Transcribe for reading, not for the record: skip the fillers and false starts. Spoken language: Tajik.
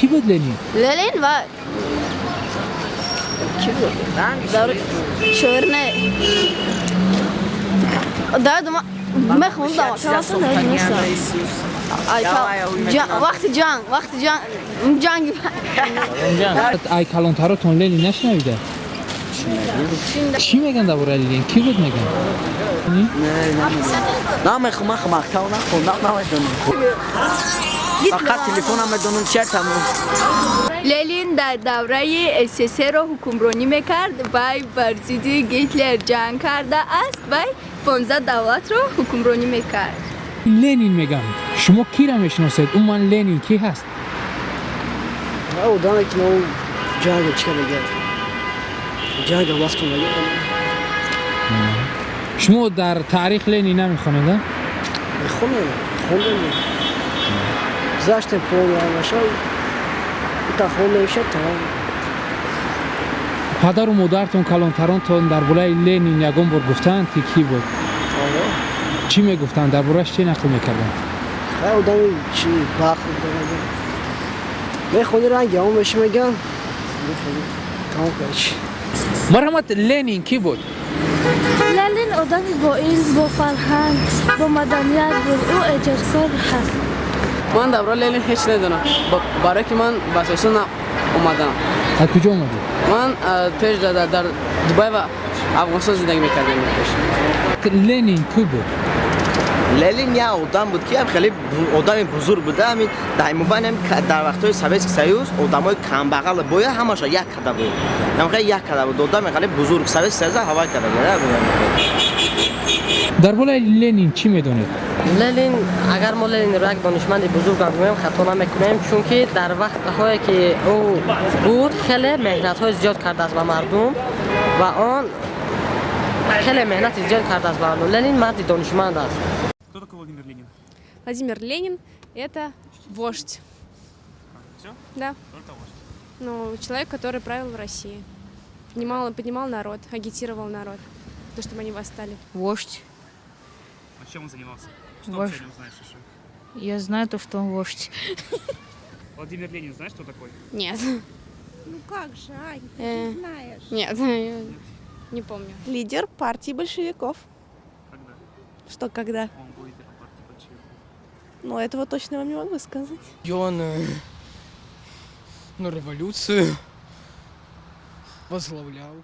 کی بود لنین؟ لنین و کی بود؟ شعر نه داد ما خوندم وقت جنگ ای کلانتراتون لنین نشنویده؟ چی میگن درباره لنین؟ کی بود میگن؟ نه مختار نخوندم فقط تلفنم بدونم چرتمون. لنین در دوره SSR را حکمرانی میکرد و بر ضد هیتلر جنگ کرده است و 15 دولت را حکمرانی میکرد. لنین میگم شما کی را میشناسید؟ اون من لنین کی هست؟ او دانه که اون جنگ چه میگه؟ جنگ واسه میگه. شما در تاریخ لنین نمیخونید؟ خوندم. زاشتم پول نشو. تا خونه میشه تمام. پدر و مادرتون کلانترانتون درباره لنین یگان بار گفتند که کی بود؟ چی میگفتند؟ درباره‌اش چی نقل میکردند؟ او دانی چی باخت داره. خودی رنگی اون بهش میگن. تمام کارش. مرحمت لنین کی بود؟ لنین آدمی با علم، با فرهنگ، با مدنیت بود. او اجازه‌کار هست. من درباره لنین هیچ ندونم. برای که من بس اصلا اومدم. از کجا اومدی؟ من پیش در دبی و افغانستان زندگی میکردم. لنین کی بود؟ لنین یه آدم بود که خیلی آدم بزرگ بوده. همین دائما در وقت‌های سوئیت سیوس آدمای کم بغل بویا همش یک کده بود. نمی‌خواد یک کده بود. آدم خیلی بزرگ سوئیت سیوس هوا کده بود. درباره لنین چی میدونید؟ لنین اگر ما لنین را یک دانشمند بزرگ بگوییم خطا نمیکنیم، چون که در وقت‌هایی که او بود خیلی مهنت‌های زیاد کرده است به مردم و آن خیلی مهنت زیاد کرده است به مردم. لنین مرد دانشمند است. Кто такой Владимир Ленин? Владимир Ленин – это вождь. Все? Да. Только вождь. Ну, человек, который правил в России. Поднимал народ, агитировал народ, то, чтобы они восстали. Вождь. А чем он занимался? Что Вождь. вообще о нем знаешь еще? Я знаю то, что он вождь. Владимир Ленин, знаешь, кто такой? Нет. Ну как же, Ань, Э, ты знаешь. Нет, я не помню. Лидер партии большевиков. Когда? Что когда? Он был лидером партии большевиков. Ну, этого точно вам не могу сказать. И он революцию возглавлял.